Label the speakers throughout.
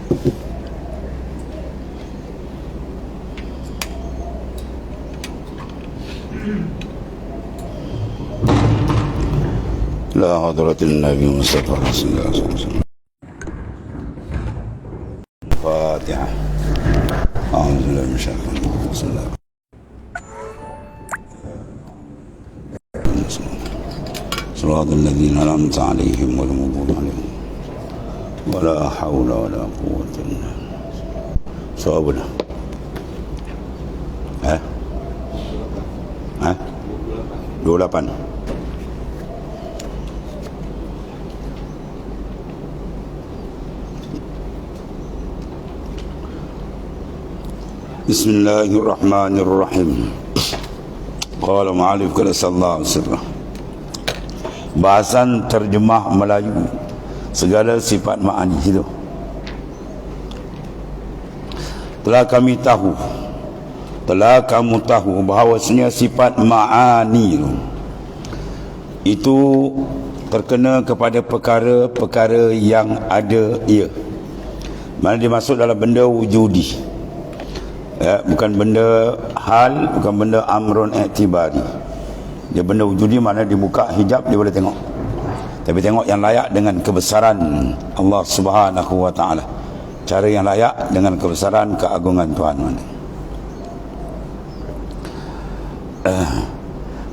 Speaker 1: لا حضرة النبي مصطفى صلى الله عليه وسلم. فاتحة. أعوذ بالله من الشيطان الرجيم. بسم الله. صراط الذين أنعمت عليهم غير المغضوب عليهم ولا حول ولا قوة إلا بالله. صوابنا. Hah? 28. Bismillahirrahmanirrahim. Qala ma'alif qala sallallahu alaihi wasallam. Bahasan terjemah Melayu segala sifat ma'ani itu. Telah kamu tahu bahawasanya sifat ma'ani itu terkena kepada perkara-perkara yang ada ia. Mana dimasuk dalam benda wujudi. Ya, bukan benda hal, bukan benda amrun i'tibari. Dia benda wujudi, mana dibuka hijab dia boleh tengok. Tapi tengok yang layak dengan kebesaran Allah Subhanahu wa taala. Cara yang layak dengan kebesaran keagungan Tuhan mana.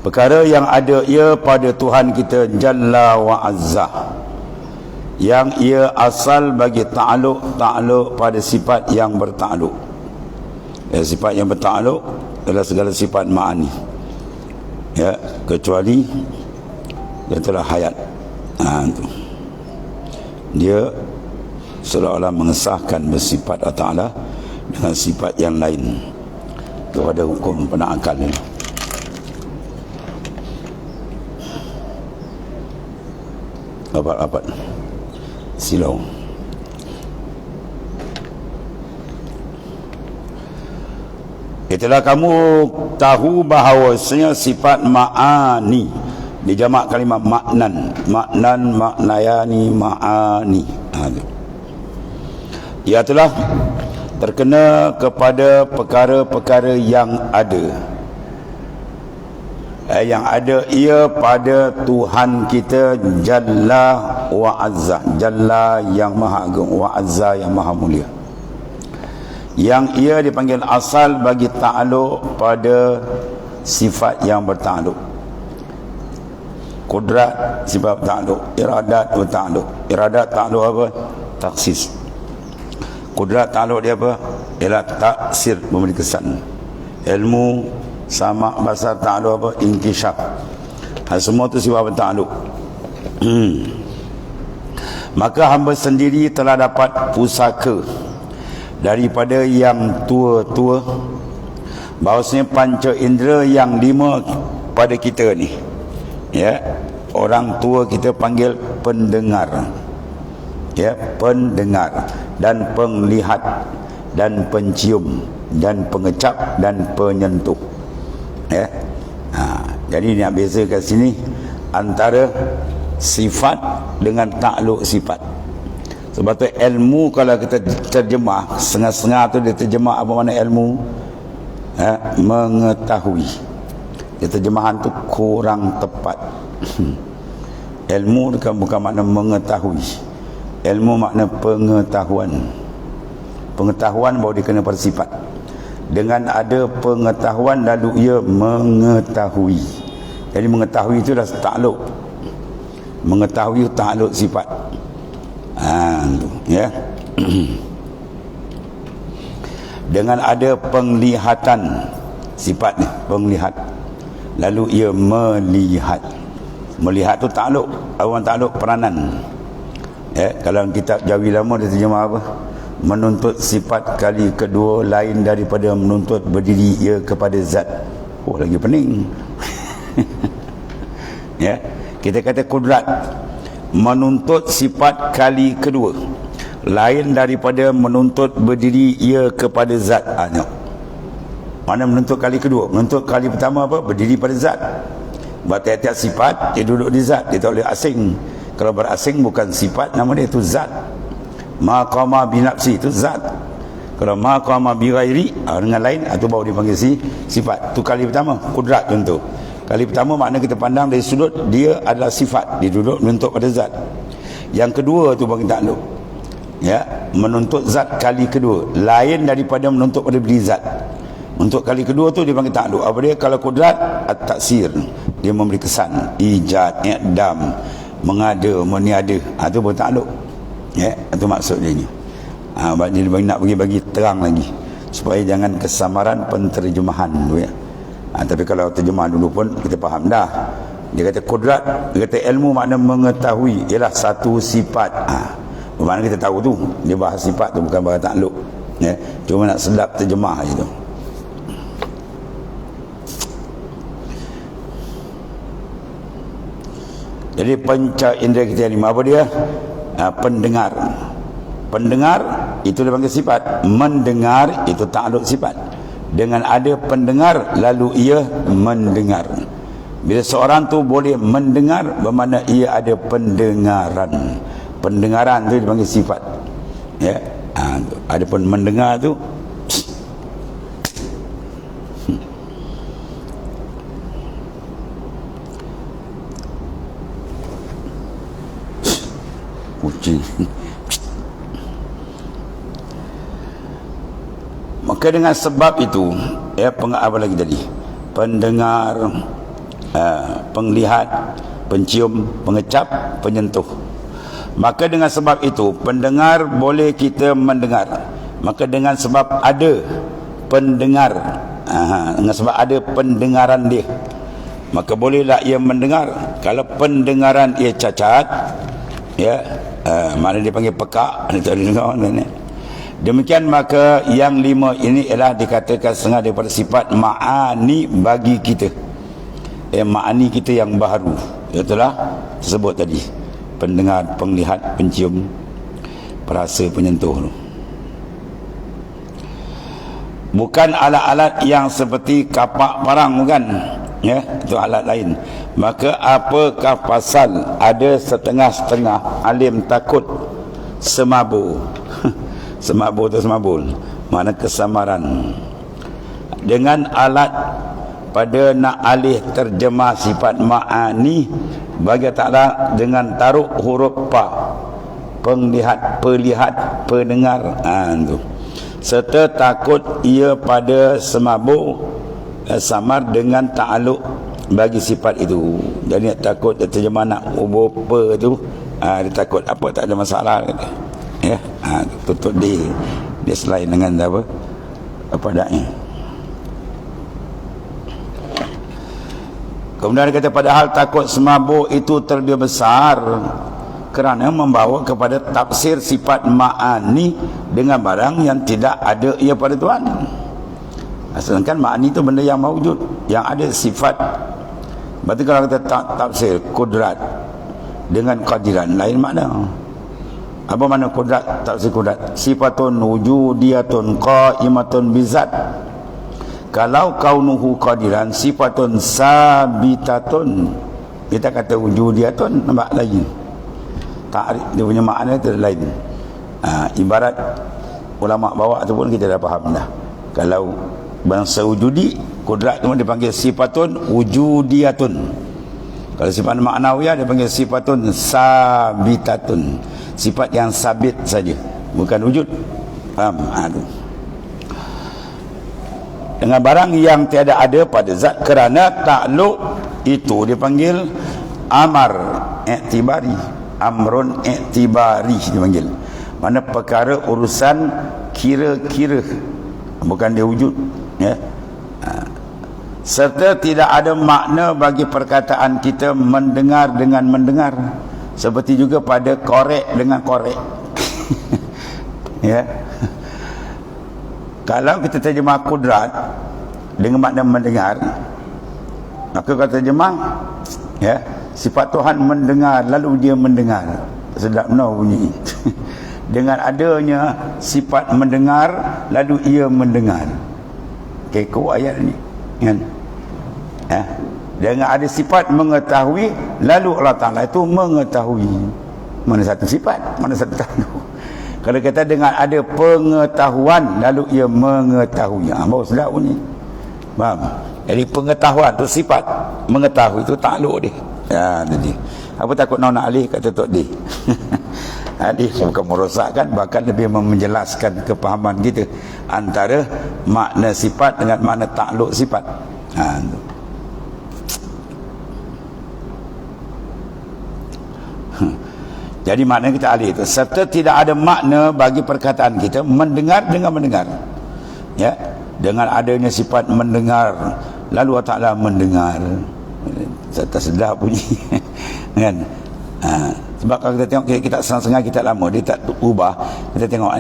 Speaker 1: Perkara yang ada ia pada Tuhan kita Jalla wa Azza, yang ia asal bagi ta'aluk pada sifat yang bertakluk. Sifat yang bertakluk adalah segala sifat ma'ani, ya, kecuali dia telah hayat. Dia seolah-olah mengesahkan bersifat Allah Ta'ala dengan sifat yang lain kepada hukum penakal ini. Rapat silau. Itulah kamu tahu bahawasanya sifat ma'ani dijamak kalimat maknan, maknayani, ma'ani. Ia telah terkena kepada perkara-perkara yang ada. Yang ada ia pada Tuhan kita Jalla wa Azza. Jalla yang maha agung, wa Azza yang maha mulia. Yang ia dipanggil asal bagi ta'aluk pada sifat yang bertakluk. Kudrat sifat bertakluk, iradat bertakluk. Iradat takluk apa? Taksis. Kudrat takluk dia apa? Ialah taksir, memberi kesan. Ilmu sama basar takluk apa? Inkishaf. Semua itu sifat bertakluk. Maka hamba sendiri telah dapat pusaka daripada yang tua-tua, bahawasanya panca indera yang 5 pada kita ni, ya, orang tua kita panggil pendengar, ya, pendengar dan penglihat dan pencium dan pengecap dan penyentuh, ya. Jadi nak beza kat sini antara sifat dengan takluk sifat. Sebab tu ilmu kalau kita terjemah setengah-setengah tu dia terjemah apa mana ilmu, mengetahui. Dia terjemahan tu kurang tepat. Ilmu bukan makna mengetahui. Ilmu makna pengetahuan. Pengetahuan baru dikena pada sifat. Dengan ada pengetahuan lalu ia mengetahui. Jadi mengetahui itu dah takluk. Mengetahui takluk sifat. Ya. Dengan ada penglihatan sifat ni, penglihat, lalu ia melihat. Melihat tu takluk, orang takluk peranan. Ya, kalau kitab Jawi lama dia terjemah apa? Menuntut sifat kali kedua lain daripada menuntut berdiri ia kepada zat. Oh, lagi pening. Ya, kita kata kudrat, menuntut sifat kali kedua lain daripada menuntut berdiri ia kepada zat. Mana menuntut kali kedua? Menuntut kali pertama apa? Berdiri pada zat. Sebab tiap-tiap sifat dia duduk di zat, dia tak boleh asing. Kalau berasing bukan sifat, nama dia itu zat. Ma qama bi nafsi itu zat. Kalau ma qama bi ghairi dengan lain atau baru dipanggil sifat. Tu kali pertama, kudrat contoh. Kali pertama makna kita pandang dari sudut dia adalah sifat, dia duduk menuntut pada zat. Yang kedua tu bagi takluk. Ya, menuntut zat kali kedua, lain daripada menuntut pada beli zat. Untuk kali kedua tu dia panggil takluk. Apa dia? Kalau kudrat at-taksir, dia memberi kesan, ijad, i'dam, mengada, meniada. Itu pun takluk. Ya, itu maksud dia ni. Dia nak bagi terang lagi supaya jangan kesamaran penterjemahan tu ya. Tapi kalau terjemah dulu pun kita faham dah. Dia kata kudrat, dia kata ilmu makna mengetahui ialah satu sifat. Bermakna kita tahu tu, dia bahas sifat tu bukan bahas takluk. Ya, cuma nak sedap terjemah je tu. Jadi panca indera kita yang lima apa dia? Pendengar. Pendengar itu dipanggil sifat. Mendengar itu takluk sifat. Dengan ada pendengar lalu ia mendengar. Bila seorang tu boleh mendengar, bermakna ia ada pendengaran. Pendengaran tu dipanggil sifat. Ya. Adapun mendengar tu kucing. Maka dengan sebab itu, ya, apa lagi tadi? Pendengar, penglihat, pencium, pengecap, penyentuh. Maka dengan sebab itu, pendengar boleh kita mendengar. Maka dengan sebab ada pendengar, dengan sebab ada pendengaran dia, maka bolehlah ia mendengar. Kalau pendengaran ia cacat, ya, mana dia panggil pekak, dia tak dengar ni. Demikian maka yang lima ini ialah dikatakan setengah daripada sifat ma'ani bagi kita. Ma'ani kita yang baharu. Itulah tersebut tadi. Pendengar, penglihat, pencium, perasa, penyentuh. Bukan alat-alat yang seperti kapak parang, bukan. Ya, itu alat lain. Maka apakah pasal ada setengah-setengah alim takut semabur? Semabur atau semabul, makna kesamaran dengan alat pada nak alih terjemah sifat ma'ani bagi Ta'ala dengan taruh huruf pa, penglihat, pelihat, pendengar, tu. Serta takut ia pada semabur samar dengan ta'aluk bagi sifat itu. Jadi takut terjemah nak ubah apa tu, dia takut apa, tak ada masalah kata. Ya, tutup dia selain dengan apa daknya. Kemudian dia kata padahal takut semabuk itu terlebih besar kerana membawa kepada tafsir sifat ma'ani dengan barang yang tidak ada ia pada Tuhan. Sedangkan ma'ani itu benda yang mawujud, yang ada sifat. Berarti kalau kita tafsir kudrat dengan qadiran, lain makna. Apa makna kudrat? Tafsir kudrat, sifatun wujudiyatun qaimatun bizat. Kalau kaunuhu qadiran, sifatun sabitatun. Kita kata wujudiyatun, nampak lagi takrif dia punya makna itu lain. Ibarat ulama bawa tu pun kita dah faham dah. Kalau bangsa wujudi, kudrat tu dipanggil sifatun wujudiyatun. Kalau sifat maknawiyah dia panggil sifatun sabitatun, sifat yang sabit saja, bukan wujud. Faham? Dengan barang yang tiada ada pada zat, kerana takluk itu dipanggil amar i'tibari, amrun i'tibari dipanggil. Mana perkara urusan kira-kira, bukan dia wujud, ya. Serta tidak ada makna bagi perkataan kita mendengar dengan mendengar, seperti juga pada korek dengan korek. Ya. Kalau kita terjemah kudrat dengan makna mendengar, maka kalau terjemah, ya, sifat Tuhan mendengar lalu dia mendengar. Sedap no bunyi. Dengan adanya sifat mendengar lalu ia mendengar. Kekok ayat ni, kan? Ya. Dengan ada sifat mengetahui lalu Allah Ta'ala itu mengetahui. Mana satu sifat, mana satu tahu. Kalau kata dengan ada pengetahuan lalu ia mengetahui, baru sedap bunyi. Faham? Jadi pengetahuan tu sifat, mengetahui tu takluk dia. Ya, tadi. Apa takut nak alih kata Tok D. Alih bukan merosakkan, bahkan lebih menjelaskan kepahaman kita antara makna sifat dengan makna takluk sifat. Tu. Jadi makna kita alih itu, serta tidak ada makna bagi perkataan kita mendengar dengan mendengar. Ya, dengan adanya sifat mendengar, lalu Allah Ta'ala mendengar. Tak sedap bunyi. Kan? Sebab kalau kita tengok kita setengah kita lama, dia tak ubah. Kita tengok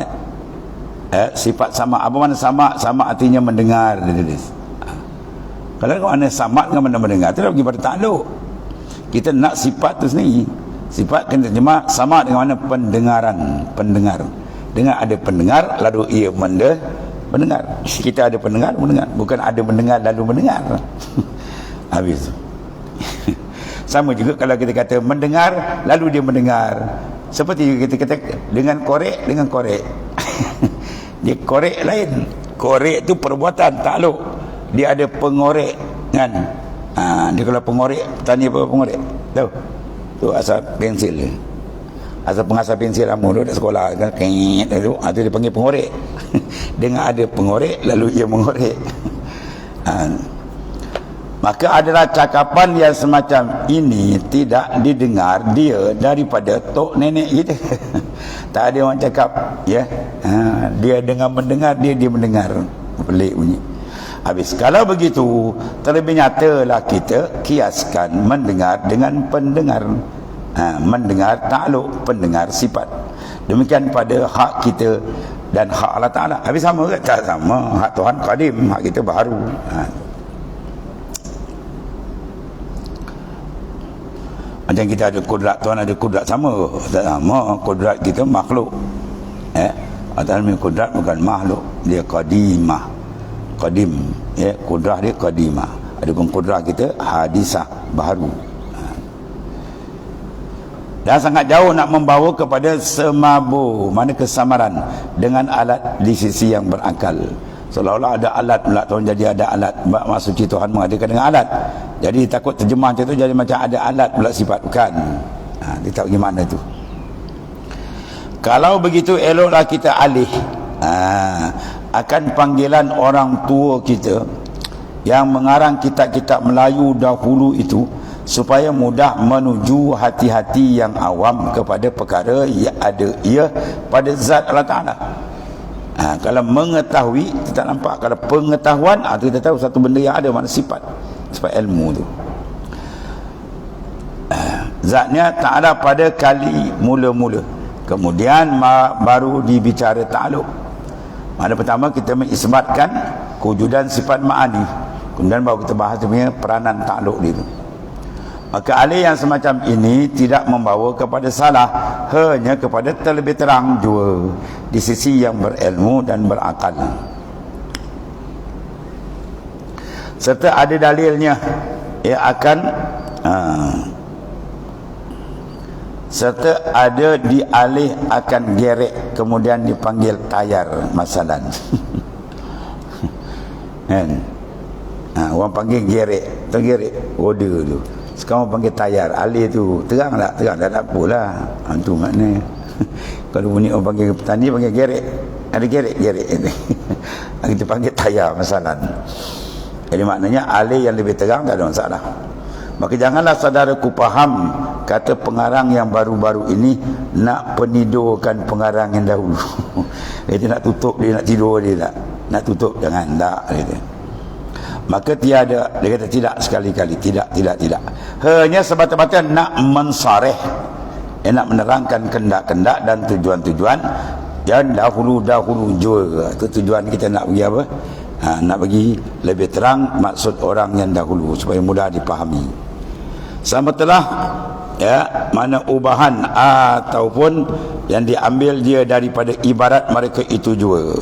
Speaker 1: sifat sama. Apa mana sama? Sama artinya mendengar. Kalau mana sama dengan mana mendengar, itu dah pergi pada takluk. Kita nak sifat tu sendiri. Sifat kena terjemah sama dengan mana pendengaran. Pendengar. Dengan ada pendengar lalu ia mendengar. Kita ada pendengar mendengar, bukan ada mendengar lalu mendengar. Habis. Sama juga kalau kita kata mendengar lalu dia mendengar. Seperti kita kata dengan korek dengan korek. Dia korek lain. Korek tu perbuatan takluk. Dia ada pengorek kan. Dia kalau pengorek, tanya apa pengorek? Tahu? Tu asal pensil dia. Asal pengasal pensil lama dulu kat sekolah kan, kengit tu, tu dia panggil pengorek. Dengan ada pengorek lalu ia mengorek. Maka adalah cakapan yang semacam ini tidak didengar dia daripada tok nenek kita. Tak ada orang cakap ya. Dia dengan mendengar, dia mendengar. Pelik bunyi. Habis. Kalau begitu, terlebih nyatalah kita kiaskan mendengar dengan pendengar. Mendengar takluk, pendengar sifat. Demikian pada hak kita dan hak Allah Ta'ala. Habis sama ke? Tak sama. Hak Tuhan qadim, hak kita baru. Macam kita ada kudrat, Tuhan ada kudrat sama. Tak sama. Kudrat kita makhluk. Allah punya kudrat bukan makhluk. Dia qadimah. Qadim. Kudrat dia qadimah. Adapun kudrat kita hadisah, baru. Dan sangat jauh nak membawa kepada semabur, mana kesamaran dengan alat di sisi yang berakal. Seolah-olah ada alat pula, Tuhan jadi ada alat. Maksud Tuhan mengadakan dengan alat. Jadi takut terjemah macam tu jadi macam ada alat pula sifat. Bukan. Dia tak pergi makna tu. Kalau begitu eloklah kita alih akan panggilan orang tua kita yang mengarang kitab-kitab Melayu dahulu itu, supaya mudah menuju hati-hati yang awam kepada perkara yang ada ia pada zat Allah Ta'ala. Kalau mengetahui kita nampak, kalau pengetahuan kita tahu satu benda yang ada, mana sifat ilmu tu. Zatnya Ta'ala pada kali mula-mula, kemudian baru dibicara ta'aluk. Mana pertama kita mengisbatkan kewujudan sifat ma'ani, kemudian baru kita bahas dia punya peranan ta'aluk dia tu. Maka alih yang semacam ini tidak membawa kepada salah, hanya kepada terlebih terang jua di sisi yang berilmu dan berakal. Serta ada dalilnya ia akan serta ada dialih akan gerek kemudian dipanggil tayar masalan. Kan? Orang panggil gerek, tergerek order tu. Sekarang panggil tayar, alih tu terang tak? Terang tak apalah. Itu makna. Kalau bunyi orang panggil petani panggil gerek, ada gerek kita panggil tayar masalan. Jadi maknanya alih yang lebih terang tak ada masalah. Maka janganlah saudaraku faham kata pengarang yang baru-baru ini nak penidurkan pengarang yang dahulu. Dia nak tutup, dia nak tidur, dia nak tutup, jangan, tak dia. Maka tiada, dia kata tidak sekali-kali, tidak. Hanya semata-mata nak mensareh, nak menerangkan kendak-kendak dan tujuan-tujuan yang dahulu jua. Itu tujuan kita nak bagi apa? Nak bagi lebih terang maksud orang yang dahulu supaya mudah dipahami. Sama telah mana ubahan ataupun yang diambil dia daripada ibarat mereka itu jua,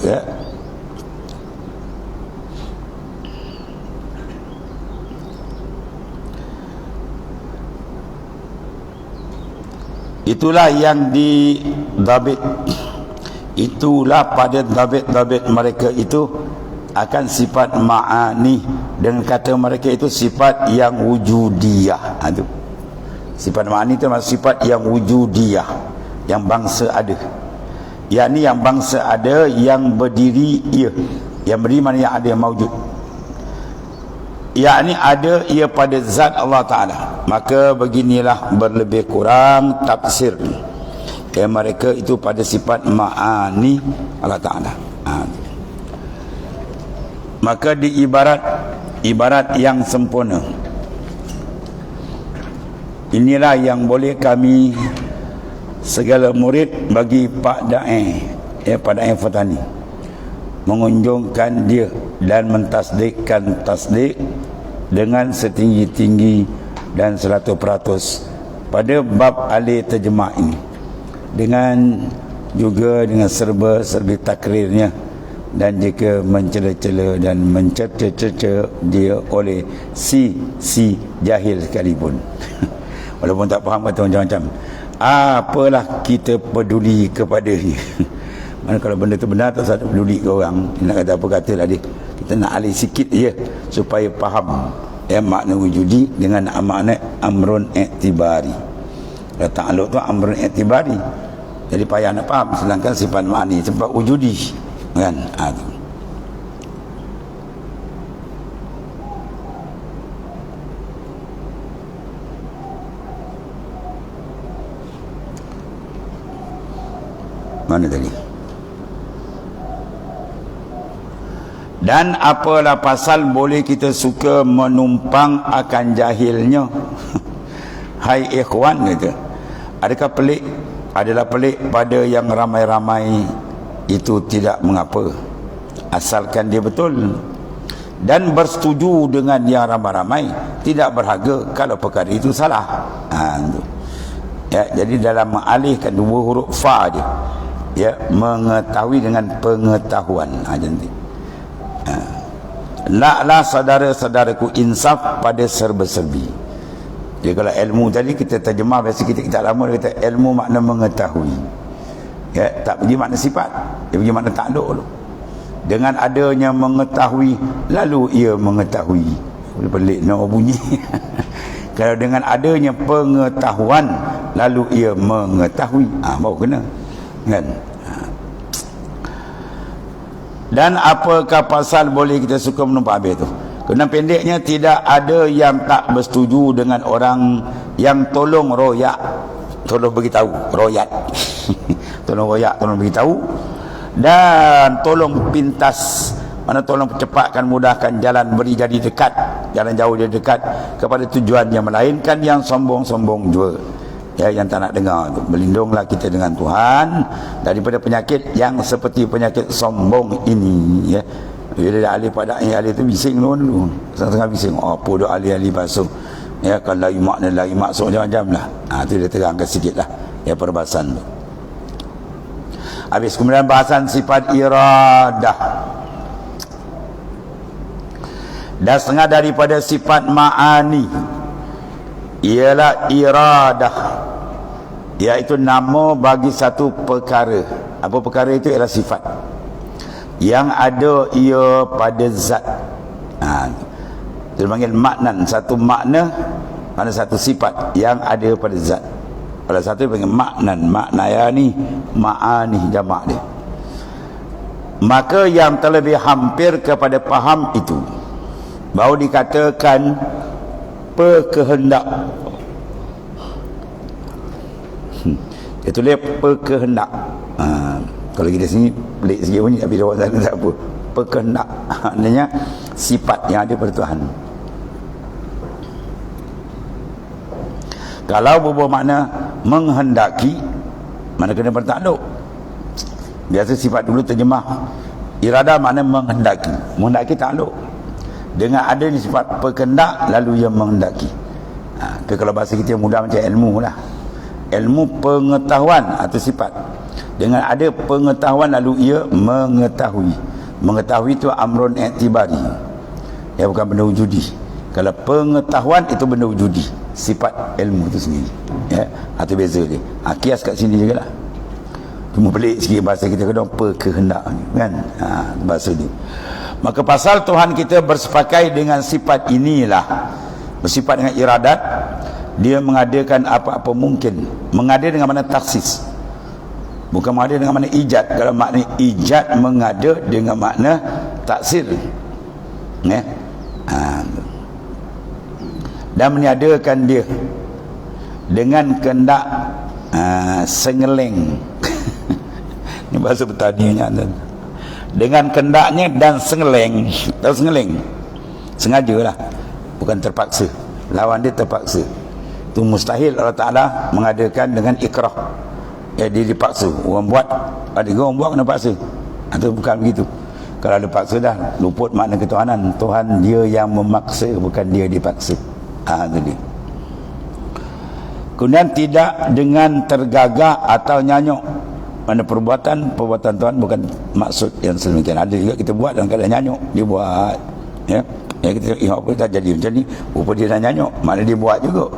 Speaker 1: Itulah yang didabit, itulah pada dhabit-dhabit mereka itu akan sifat ma'ani, dengan kata mereka itu sifat yang wujudiyah. Itu sifat ma'ani itu maksud sifat yang wujudiyah, yang bangsa ada, yakni yang bangsa ada, yang berdiri ia, yang berdiri mana yang ada, yang maujud, yakni ada ia pada zat Allah Ta'ala. Maka beginilah berlebih kurang tafsir mereka itu pada sifat ma'ani Allah Ta'ala. Maka di ibarat yang sempurna inilah yang boleh kami segala murid bagi Pak Da'i, Pak Da'i Fatani, mengunjungkan dia dan mentasdikkan tasdik dengan setinggi-tinggi dan 100% pada bab alih terjemah ini, dengan juga dengan serba-serbi takrirnya, dan jika mencela-cela dan mencerca-cerca dia oleh si jahil sekalipun. Walaupun tak faham kata macam-macam, apalah kita peduli kepadanya. Mana kalau benda tu benar, tak usah peduli ke orang. Dia nak kata apa katalah dia. Kita nak alih sikit je supaya faham makna wujudi dengan makna amrun i'tibari. Kalau ta'aluk tu amrun i'tibari, jadi payah nak faham. Sedangkan sifat ma'ani sebab wujudi kan. Mana tadi? Dan apalah pasal boleh kita suka menumpang akan jahilnya? Hai ikhwan, kata, adakah pelik? Adalah pelik pada yang ramai-ramai itu tidak mengapa, asalkan dia betul dan bersetuju dengan yang ramai-ramai, tidak berharga kalau perkara itu salah. Jadi dalam mengalihkan dua huruf fa dia, mengetahui dengan pengetahuan. Jadi laklah saudara-saudaraku insaf pada serba-serbi. Jadi kalau ilmu tadi kita terjemah, biasa kita lama dia kata ilmu makna mengetahui, tak pergi makna sifat, dia pergi makna takluk dulu. Dengan adanya mengetahui, lalu ia mengetahui. Boleh pelik nak bunyi. Kalau dengan adanya pengetahuan, lalu ia mengetahui, baru kena kan. Dan apakah pasal boleh kita suka menumpang habis tu? Kena pendeknya, tidak ada yang tak bersetuju dengan orang yang tolong royak, tolong beritahu, royak tolong royak, tolong beritahu, dan tolong pintas, mana tolong percepatkan, mudahkan jalan, beri jadi dekat, jalan jauh jadi dekat kepada tujuan yang melainkan yang sombong-sombong juga, yang tak nak dengar tu. Berlindunglah kita dengan Tuhan daripada penyakit yang seperti penyakit sombong ini, Bila dah alih pada ahli tu bising dulu, setengah bising, apa dah ahli-ahli basuh, kalau lagi makna lagi maksud macam-macam lah. Tu dia terangkan sikit lah perbahasan tu. Habis kemudian bahasan sifat iradah. Dan setengah daripada sifat ma'ani ialah iradah, iaitu nama bagi satu perkara. Apa perkara itu? Ialah sifat yang ada ia pada zat. Dia panggil maknan, satu makna, mana satu sifat yang ada pada zat. Kalau satu dia panggil maknan, maknayani, ma'ani jamak dia. Maka yang terlebih hampir kepada faham itu baru dikatakan perkehendak. Dia tulis perkehendak. Kalau kita sini pelik sikit bunyi, tapi orang sana tak apa. Perkehendak maknanya sifat yang ada pada Tuhan. Kalau berbuah makna menghendaki, mana kena bertakluk. Biasa sifat dulu terjemah iradah makna menghendaki, menghendaki takluk. Dengan adanya sifat perkehendak, lalu ia menghendaki. Kalau bahasa kita mudah macam ilmu lah, ilmu pengetahuan atau sifat. Dengan ada pengetahuan, lalu ia mengetahui. Mengetahui itu amrun i'tibari, bukan benda wujudi. Kalau pengetahuan itu benda wujudi, sifat ilmu itu sendiri, atau beza dia. Kias kat sini juga lah. Cuma pelik sikit bahasa kita kena kehendak kan, bahasa ni. Maka pasal Tuhan kita bersepakai dengan sifat inilah, bersifat dengan iradat, dia mengadakan apa-apa mungkin. Mengada dengan mana taksis, bukan mengada dengan mana ijad. Kalau makna ijad, mengada dengan makna taksir, ya. Dan meniadakan dia dengan kehendak sengeleng. Ini bahasa bertaninya, dengan kehendaknya dan sengeleng. Tahu sengeleng? Sengaja lah, bukan terpaksa. Lawan dia terpaksa. Itu mustahil Allah Ta'ala mengadakan dengan ikrah. Dia dipaksa. Orang buat, ada orang buat kena paksa. Itu bukan begitu. Kalau ada paksa dah luput makna ketuhanan. Tuhan dia yang memaksa, bukan dia dipaksa. Itu dia. Kemudian tidak dengan tergagah atau nyanyuk. Mana perbuatan Tuhan bukan maksud yang sedemikian. Ada juga kita buat dalam keadaan nyanyuk. Dia buat, ya, kita tengok apa tak jadi macam ni, rupa dia dah nyanyuk, makna dia buat juga.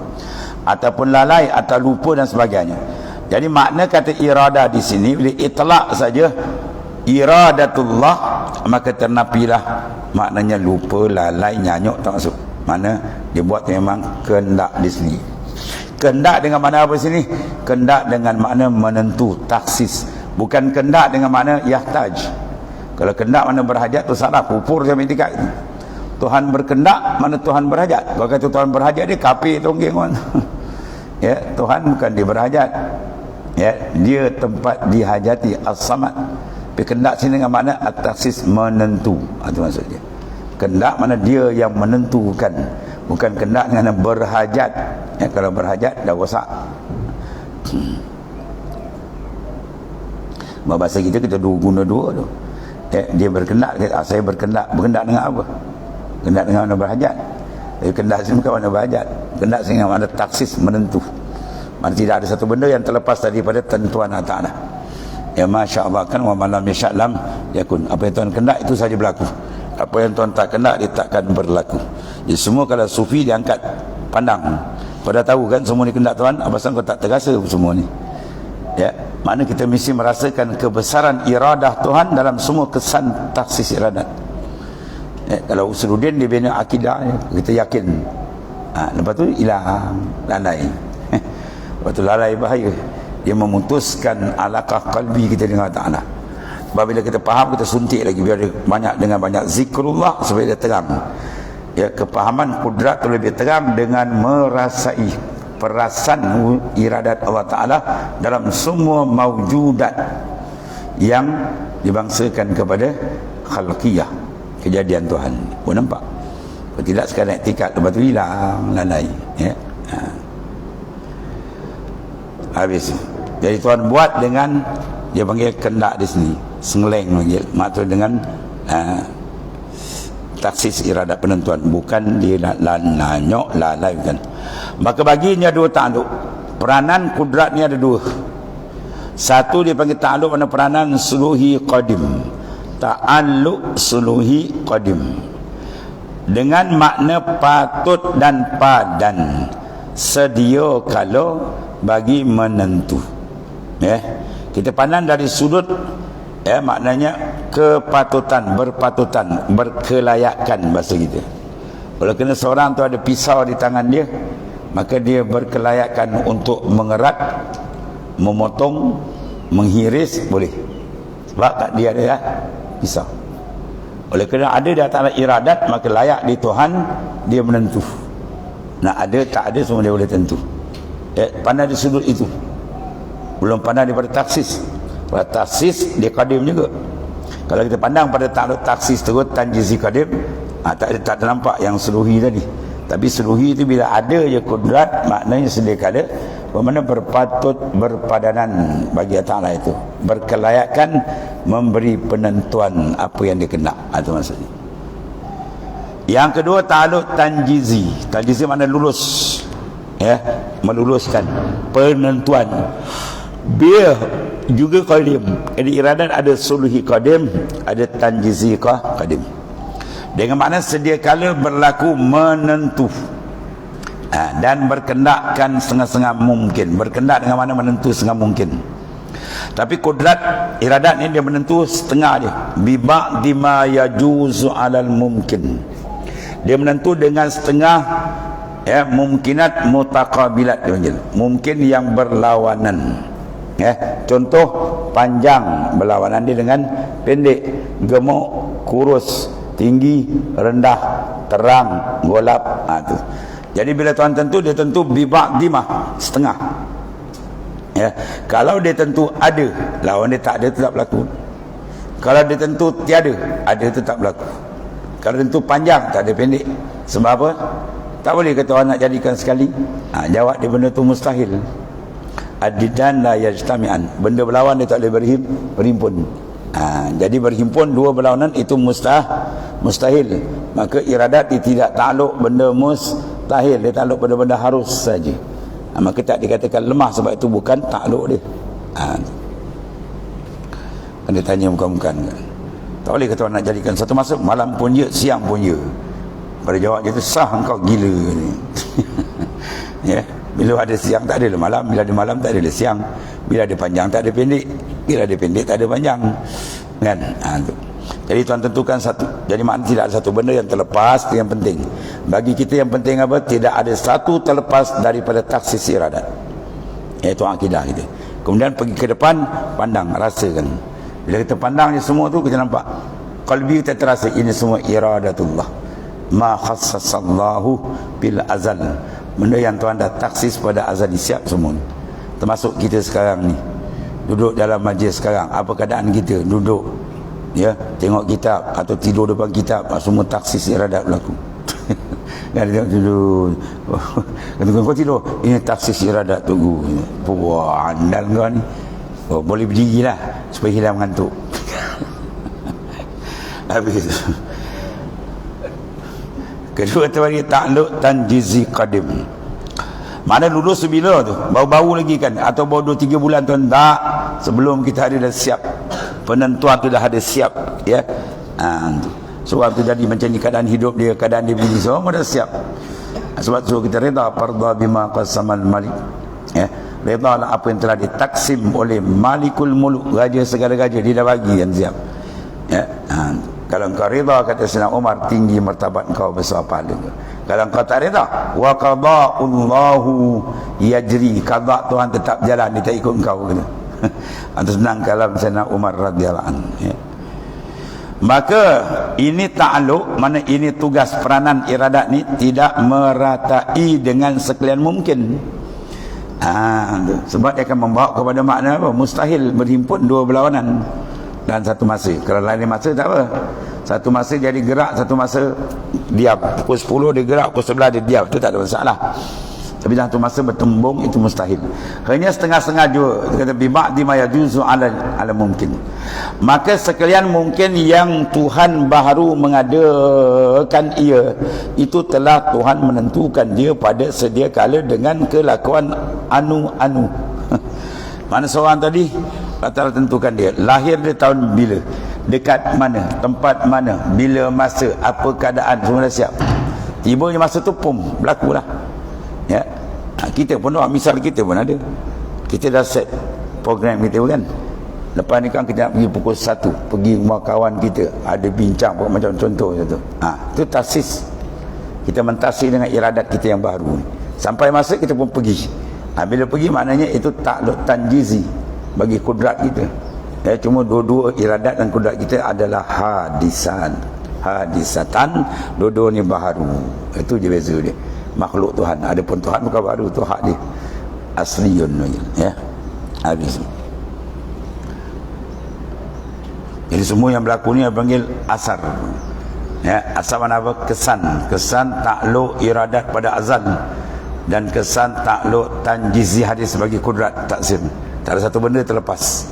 Speaker 1: Ataupun lalai atau lupa dan sebagainya. Jadi makna kata irada di sini bila itlaq saja iradatullah, maka ternapilah maknanya lupa, lalai, nyanyuk tak masuk. Mana dia buat memang kehendak di sini. Kehendak dengan makna apa sini? Kehendak dengan makna menentu, taksis. Bukan kehendak dengan makna yahtaj. Kalau kehendak makna berhajat tu salah, pupur sampai tingkat. Tuhan berkehendak, mana Tuhan berhajat. Kalau kata Tuhan berhajat, dia kafir tonggeng kan. Ya, Tuhan bukan dia berhajat. Ya, dia tempat dihajati, as-samad. Tapi kehendak sini dengan makna at-taksis, menentu. Itu maksudnya. Kehendak mana dia yang menentukan, bukan kehendak dengan berhajat. Ya, kalau berhajat dah rosak. Bahasa kita guna dua tu. Ya, dia berkehendak, saya berkehendak. Berkehendak dengan apa? Kehendak dengan mana berhajat. Tapi kehendak sini bukan mana berhajat. Kehendak sini dengan mana taksis, menentu. Mana tidak ada satu benda yang terlepas daripada tentuan Allah Ta'ala. Ya, Masya Allah, kan wa malam yasya'lam yakun. Apa yang Tuhan kehendak itu saja berlaku. Apa yang Tuhan tak kehendak, dia takkan berlaku. Jadi semua kalau sufi diangkat pandang. Kau dah tahu kan semua ni kehendak Tuhan, apasal kau tak terasa semua ni? Ya, makna kita mesti merasakan kebesaran iradah Tuhan dalam semua kesan taksis iradat. Ya, kalau Usuluddin dia bina akidah, kita yakin. Lepas tu hilang, lalai. Lepas tu lalai bahaya. Dia memutuskan alaqah qalbi kita dengan Allah Ta'ala. Sebab bila kita faham, kita suntik lagi biar dia dengan banyak zikrullah supaya dia terang. Ya, kepahaman kudrat itu lebih terang dengan merasai perasaan iradat Allah Ta'ala dalam semua mawjudat yang dibangsakan kepada khalqiyah, kejadian Tuhan. Kau nampak? Kau tidak sekadar etikat, lepas tu hilang, lalai. Ya. Habis. Jadi Tuhan buat dengan, dia panggil kehendak di sini, sengeleng panggil, maksud dengan taksis iradat penentuan, bukan dia nanyok, lalai, bukan. Maka baginya dua ta'aluk. Peranan kudrat ni ada dua. Satu dia panggil ta'aluk mana peranan suluhi qadim. Ta'aluk suluhi qadim, dengan makna patut dan padan, sedia kala bagi menentu. Ya, kita pandang dari sudut, ya, maknanya kepatutan, berpatutan, berkelayakan bahasa kita. Kalau kena seorang tu ada pisau di tangan dia, maka dia berkelayakan untuk mengerat, memotong, menghiris, boleh. Sebab kat dia ada ya, pisau. Oleh kerana ada di atas iradat, maka layak di Tuhan, dia menentu. Nak ada tak ada semua dia boleh tentu. Ya, pandang di sudut itu. Belum pandang daripada taksis. Pada taksis dia qadim juga. Kalau kita pandang pada taksis terus tanjizi qadim, tak ada nampak yang seluhi tadi. Tapi seluhi itu bila ada je kudrat, maknanya sedia kala bermakna berpatut, berpadanan bagi Allah Ta'ala itu, berkelayakan memberi penentuan apa yang dia kena. Itu maksudnya. Yang kedua ta'aluk tanjizi. Tanjizi makna lulus, ya, meluluskan penentuan. Dia juga qadim. Jadi iradat ada suluhi qadim, ada tanjizi qadim. Dengan makna sedia kala berlaku menentu, dan berkendakkan setengah-setengah mungkin. Berkendak dengan mana menentu setengah mungkin. Tapi kodrat iradat ni dia menentu setengah dia. Bi ba'di ma yajuzu 'alal mumkin. Dia menentu dengan setengah mumkinat mutaqabilat dia panggil. Mungkin yang berlawanan. Contoh panjang berlawanan dia dengan pendek, gemuk, kurus, tinggi, rendah, terang, gelap. Tu. Jadi bila Tuhan tentu, dia tentu bi ba'di ma, setengah. Kalau dia tentu ada, lawan dia tak ada, tetap berlaku. Kalau dia tentu tiada, ada, tetap berlaku. Kalau tentu panjang, tak ada pendek. Sebab apa? Tak boleh kata orang nak jadikan sekali. Jawab dia benda tu mustahil. Adidan la yajtami'an. Benda berlawan dia tak boleh berhimpun. Jadi berhimpun dua berlawanan itu mustahil. Maka iradat dia tidak takluk benda mustahil, dia takluk pada benda harus saja. Maka tak dikatakan lemah sebab itu bukan takluk dia. Dia tanya muka-muka kan. Tak boleh kata orang nak jadikan satu masa malam pun ya, siang pun ya. Pada jawab dia tu, sah engkau gila ni. Bila ada siang tak ada malam, bila ada malam tak ada siang, bila ada panjang tak ada pendek, bila ada pendek tak ada panjang, kan? Tu. Jadi Tuhan tentukan satu. Jadi maknanya tidak ada satu benda yang terlepas. Itu yang penting. Bagi kita yang penting apa? Tidak ada satu terlepas daripada taksis iradat. Itu akidah kita. Kemudian pergi ke depan, pandang, rasakan. Bila kita pandang ni semua tu, kita nampak qalbi kita terasa ini semua iradatullah. Ma khassasallahu bil azal. Benda yang Tuhan dah taksis pada azal, siap semua. Termasuk kita sekarang ni. Duduk dalam majlis sekarang. Apa keadaan kita? Duduk. Tengok kitab atau tidur depan kitab, semua taksis iradat berlaku. Dan dia tidur. Kata kau tidur, ini taksis iradat tunggu. Wah, andal kau ni. Boleh berdiri lah supaya hilang ngantuk. Habis itu. Kedua tadi takluk tanjizi qadim. Mana lulus sebila tu, bau-bau lagi kan, atau baru 2-3 bulan tu, tak, sebelum kita ada dah siap, penentuan tu dah ada siap, sebab tu jadi macam ni keadaan hidup dia, keadaan dia begini, semua dah siap. Sebab tu kita reda parda bima qasamal malik, reda lah apa yang telah ditaksim oleh malikul muluk, raja segala raja, dia dah bagi yang siap. Kalau engkau reda, kata Sayyidina Umar, tinggi martabat engkau, besar pahala. Kalau engkau tak reda, wa qada'ullahu yajri, qada' Tuhan tetap jalan, dia tak ikut engkau. Itu senang kalam Sayyidina Umar radhiyallahu anhu. Maka ini ta'alluq, mana ini tugas peranan iradat ni tidak meratai dengan sekalian mungkin. Sebab dia akan membawa kepada makna apa? Mustahil berhimpun dua berlawanan dan satu masa. Kalau lain masa tak apa. Satu masa jadi gerak, satu masa diam. Pukul 10 dia gerak, pukul 11 dia diam. Itu tak ada masalah. Tapi dalam satu masa bertembung, itu mustahil. Hanya setengah-setengah juga. Dia kata bima'di ma yajuzu ala mungkin. Maka sekalian mungkin yang Tuhan baru mengadakan ia, itu telah Tuhan menentukan dia pada sedia kala dengan kelakuan anu-anu. Mana seorang tadi Allah tentukan dia lahir di tahun bila, dekat mana, tempat mana, bila masa, apa keadaan, semua dah siap. Tibanya masa tu pum berlakulah. Kita pun misal kita pun ada, kita dah set program kita kan. Lepas ni kan kita nak pergi pukul 1, pergi rumah kawan kita, ada bincang macam contoh tu. Itu tasis. Kita mentasih dengan iradat kita yang baru ni. Sampai masa kita pun pergi. Bila pergi maknanya itu takluk tanjizi bagi kudrat kita. Cuma dua-dua iradat dan kudrat kita adalah hadisatan, dua-dua ni baharu. Itu je beza dia. Makhluk Tuhan, ada pun Tuhan bukan baru, tu hak dia asliun, habis. Jadi semua yang berlaku ni panggil asar. Asar mana apa? Kesan takluk iradat pada azal, dan kesan takluk tanjizi hadis bagi kudrat taksim. Tak ada satu benda terlepas.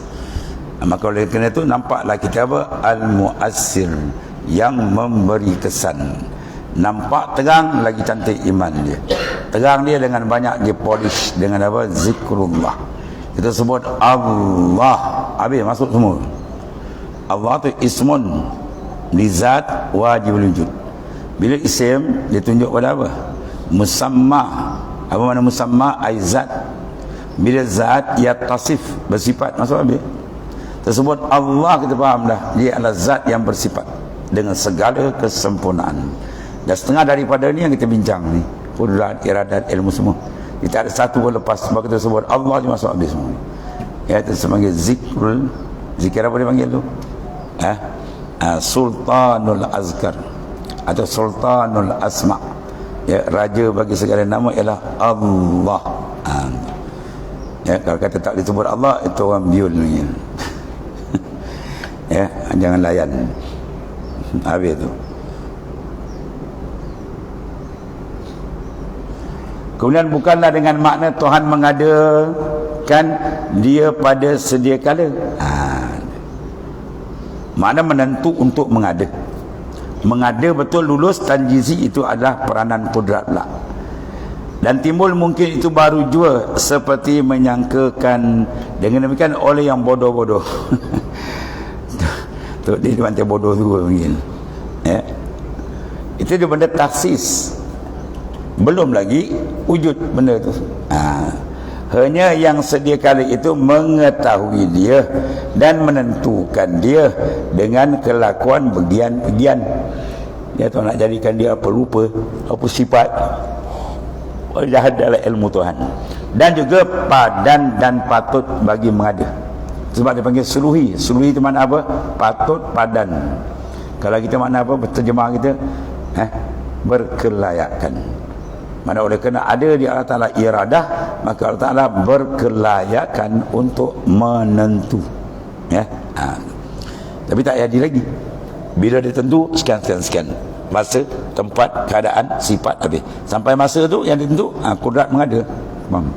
Speaker 1: Maka oleh kerana itu nampaklah kita apa? Al-mu'assir, yang memberi kesan. Nampak terang, lagi cantik iman dia. Terang dia dengan banyak dia polish dengan apa? Zikrullah. Kita sebut Allah, habis masuk semua. Allah tu ismun lizat wajibul wujud. Bila isim dia tunjuk pada apa? Musamma. Apa makna musamma? Aizat. Bila zat yatasif, bersifat, maksud habis. Tersebut Allah, kita faham dah, dia adalah zat yang bersifat dengan segala kesempurnaan. Dan setengah daripada ni yang kita bincang ni, qudrat, iradat, ilmu semua, kita ada satu pun lepas. Sebab kita sebut Allah dia masuk habis semua. Ya, itu sebagai zikrul, zikir apa dia panggil tu? Sultanul Azkar atau Sultanul Asma. Ya, raja bagi segala nama ialah Allah. Ya, kalau kata tak disebut Allah, itu orang biul ni. Ya, jangan layan. Habis tu. Kemudian bukanlah dengan makna Tuhan mengadakan dia pada sedia kala. Makna menentu untuk mengada. Mengada betul lulus tanjizi itu adalah peranan kudrat pula. Dan timbul mungkin itu baru jua, seperti menyangkakan dengan demikian oleh yang bodoh-bodoh. Tu dia macam bodoh tu mungkin. Ya. Itu dia benda taksis. Belum lagi wujud benda tu. Hanya yang sedia kala itu mengetahui dia dan menentukan dia dengan kelakuan bagian-bagian. Dia tu nak jadikan dia apa rupa, apa sifat. Jahat adalah ilmu Tuhan. Dan juga padan dan patut bagi mengada. Sebab dia panggil suluhi. Suluhi itu makna apa? Patut, padan. Kalau kita makna apa? Berterjemah kita berkelayakan. Mana oleh kerana ada di Allah Ta'ala iradah, maka Allah Ta'ala berkelayakan untuk menentu. Ya. Tapi tak jadi lagi. Bila dia tentu, sekian. Masa, tempat, keadaan, sifat habis. Sampai masa tu yang ditentu, kudrat mengada. Faham?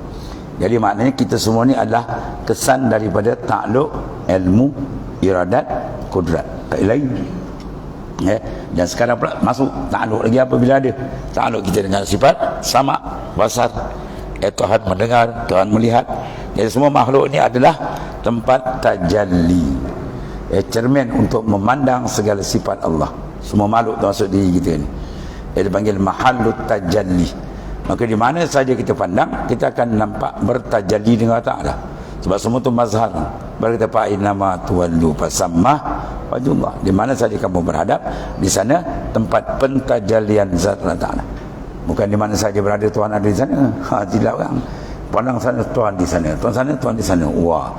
Speaker 1: Jadi maknanya kita semua ni adalah kesan daripada takluk, ilmu, iradat, kudrat. Tak lain. Ya. Dan sekarang pula masuk takluk lagi apabila ada takluk kita dengan sifat sama, basar. Tuhan mendengar, Tuhan melihat. Jadi semua makhluk ni adalah tempat tajalli. Cermin untuk memandang segala sifat Allah. Semua makhluk termasuk diri kita ni. Dia dipanggil mahallut tajalli. Maka di mana saja kita pandang, kita akan nampak bertajalli dengan Allah Ta'ala. Sebab semua tu mazhar. Baru kita fa'in nama tuwallu fasammah wajhullah. Di mana saja kamu berhadap, di sana tempat pentajalian zat Allah Ta'ala. Bukan di mana saja berada Tuhan ada di sana. Tidak orang. Pandang sana Tuhan di sana. Tuhan sana Tuhan di sana. Wah.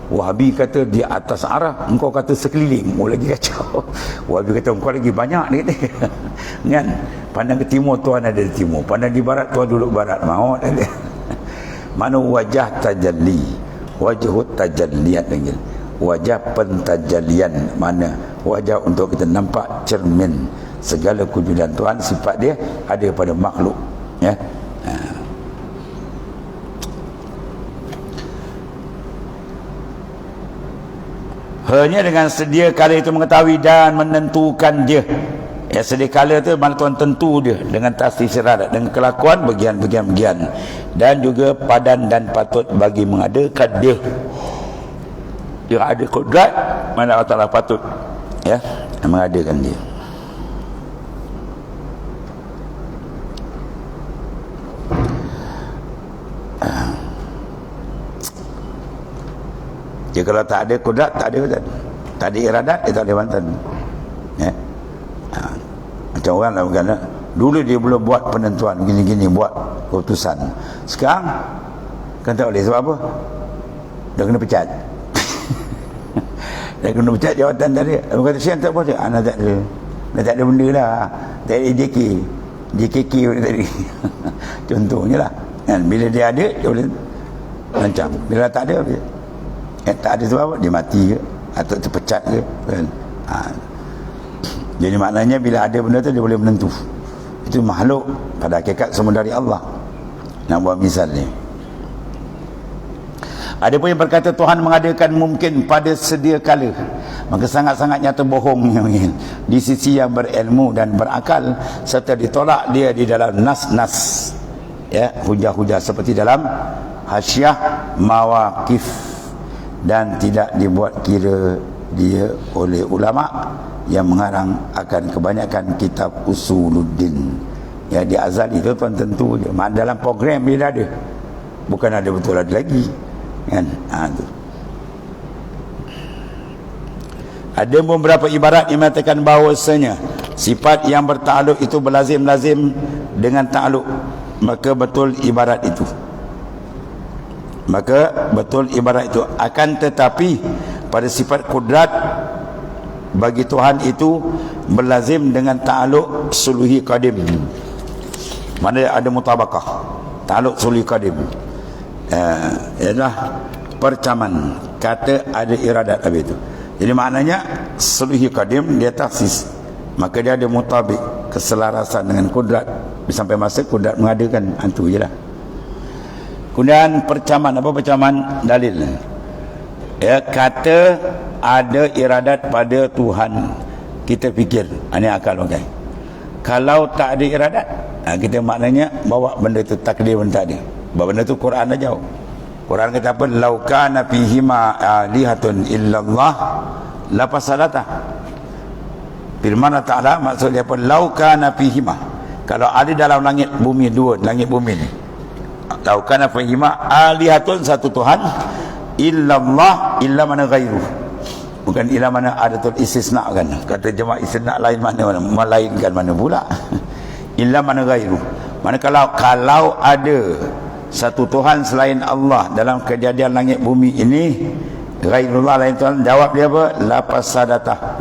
Speaker 1: Wahabi kata di atas arah, engkau kata sekeliling. Lagi kacau. Wahabi kata engkau lagi banyak ni. Kan? Pandang ke timur, Tuhan ada di timur. Pandang di barat, Tuhan duduk barat. Maut ada. Mana wajah tajalli, wajah tajalliat panggil. Wajah pentajalian, mana wajah untuk kita nampak cermin segala kewujudan Tuhan, sifat dia ada pada makhluk. Ya. Hanya dengan sedia kala itu mengetahui dan menentukan dia. Ya, sedia kala itu mana Tuhan tentu dia dengan tasdid iradat, dengan kelakuan bagian-bagian, dan juga padan dan patut bagi mengadakan dia. Dia ada kudrat, mana Allah Ta'ala patut ya mengadakan dia. Dia kalau tak ada kudrat, tak ada iradat, dia tak ada bantan. Ya. Macam orang lah bukan. Dulu dia belum buat penentuan gini-gini, buat keputusan. Sekarang kan tak boleh. Sebab apa? Dah kena pecat. Dah kena pecat jawatan tadi. Dia kata siang tak boleh. Anak tak ada. Dah tak ada benda lah. Tak ada JKK tadi. Contohnya lah. Dan bila dia ada, dia boleh rancang. Bila tak ada, tak ada sebab apa? Dia mati ke? Atau terpecat ke? Kan? Jadi maknanya bila ada benda tu, dia boleh menentu. Itu makhluk. Pada hakikat semua dari Allah. Nak buat misal ni. Ada pun yang berkata Tuhan mengadakan mungkin pada sedia kala. Maka sangat-sangat nyata bohongnya di sisi yang berilmu dan berakal, serta ditolak dia di dalam nas-nas. Ya, hujah-hujah seperti dalam Hasyiah Mawaqif. Dan tidak dibuat kira dia oleh ulama yang mengarang akan kebanyakan kitab Usuluddin. Ya, di azal itu tuan tentu je. Dalam program dia dah ada. bukan ada betul ada lagi, kan? Tu. Ada beberapa ibarat yang mengatakan bahawasanya sifat yang bertakluk itu berlazim-lazim dengan takluk, maka betul ibarat itu. Maka betul ibarat itu. Akan tetapi pada sifat kudrat bagi Tuhan itu berlazim dengan ta'aluk suluhi qadim. Mana ada mutabakah, ta'aluk suluhi qadim. Ialah percaman kata ada iradat habis itu. Jadi maknanya suluhi qadim dia taksis, maka dia ada mutabik, keselarasan dengan kudrat sampai masa kudrat mengadakan. Itu je lah. Kemudian percaman, apa percaman? Dalil. Ya, kata ada iradat pada Tuhan, kita fikir ini akal pakai. Kalau tak ada iradat, kita maknanya bawa benda itu takdir pun tak ada. Bawa benda itu Quran dah jauh. Quran kata apa? Lau kana fihima alihatun illallah la fasadata. Firman Allah Ta'ala maksudnya apa? Lau kana fihima, kalau ada dalam langit bumi dua, langit bumi ni, lau kana fihima alihatun, satu Tuhan, illallah, illa mana ghairu, bukan illa mana adatul istisna kan, kata jemaah istisna lain mana, melainkan mana pula. Illa mana ghairu, mana kalau ada satu Tuhan selain Allah dalam kejadian langit bumi ini, ghairullah, lain Tuhan, jawab dia apa? La fasadatah,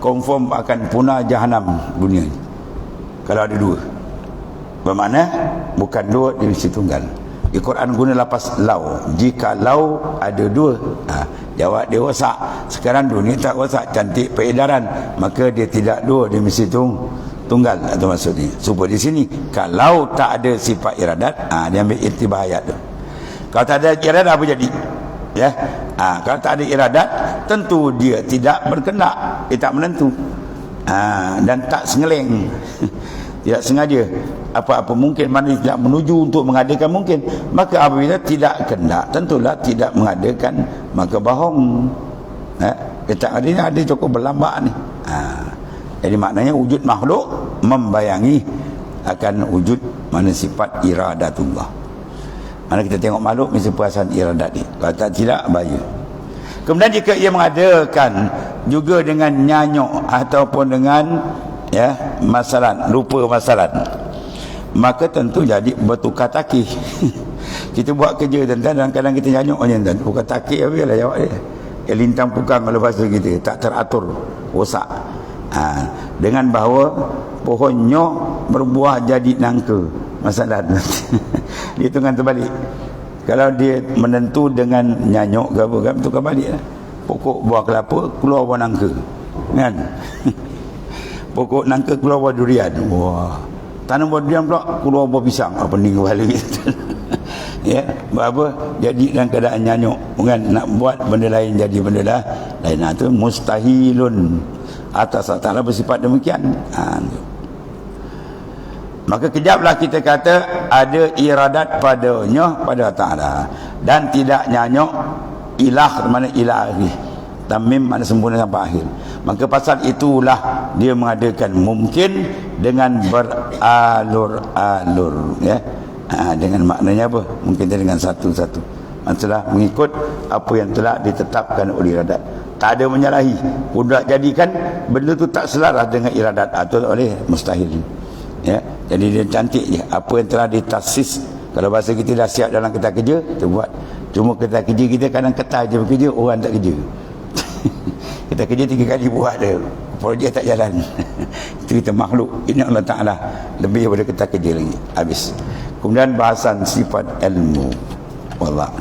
Speaker 1: confirm akan punah jahanam dunia ini kalau ada dua. Bermakna bukan dua, dia mesti tunggal. Di Quran guna lapas lau, jika lau ada dua, jawab dia rosak. Sekarang dunia tak rosak, cantik peredaran, maka dia tidak dua, dia mesti tunggal. Itu maksudnya. Supaya di sini kalau tak ada sifat iradat, dia ambil itibah ayat tu. Kalau tak ada iradat apa jadi? Ya. Kalau tak ada iradat, tentu dia tidak berkendak, dia tak menentu. Dan tak sengeleng. Tidak sengaja. Apa-apa mungkin, mana tidak menuju untuk mengadakan mungkin. Maka apabila tidak kendak, tentulah tidak mengadakan, maka bohong. Kita ada cukup berlambak ni. Jadi maknanya wujud makhluk membayangi akan wujud mana sifat iradatullah. Mana kita tengok makhluk mesti perasaan iradat ni. Kalau tak, tidak bahaya. Kemudian jika ia mengadakan juga dengan nyanyuk ataupun dengan masalah, rupa masalah, maka tentu jadi bertukar takih. Kita buat kerja dan kadang kita nyanyuk dan bukan takih apa lah jawab dia. Lintang pukang lepas tu kita tak teratur, rosak. Dengan bahawa pohonnya berbuah jadi nangka, masalah. Hitungan terbalik. Kalau dia menentu dengan nyanyuk ke apa kan, tukar balik lah. Pokok buah kelapa keluar buah nangka, kan? Pokok nangka keluar buah durian. Wah. Tanam buah durian pula keluar buah pisang. Apa ni kepala kita? Ya, apa? Jadi dalam keadaan nyanyuk, bukan nak buat benda lain jadi benda lain. Itu mustahilun. Atas Allah Ta'ala bersifat demikian. Maka kejaplah kita kata ada iradat padanya, pada Ta'ala, dan tidak nyanyuk ilah, mana ilah akhir, tamim mana sempurna sampai akhir. Maka pasal itulah dia mengadakan mungkin dengan beralur-alur, ya. Dengan maknanya apa? Mungkin dengan satu-satu, maksudnya mengikut apa yang telah ditetapkan oleh iradat. Tak ada menyalahi. Kudrat jadikan benda tu tak selaras dengan iradat atau oleh mustahil. Ya, jadi dia cantik je. Apa yang telah ditaksis. Kalau bahasa kita dah siap dalam kertas kerja, kita buat. Cuma kertas kerja kita kadang kertas je bekerja, orang tak kerja. Kita kerja 3 kali buat dia, projek tak jalan. Itu kita makhluk. Ini Allah Ta'ala lebih daripada kertas kerja lagi. Habis. Kemudian bahasan sifat ilmu. Wallah.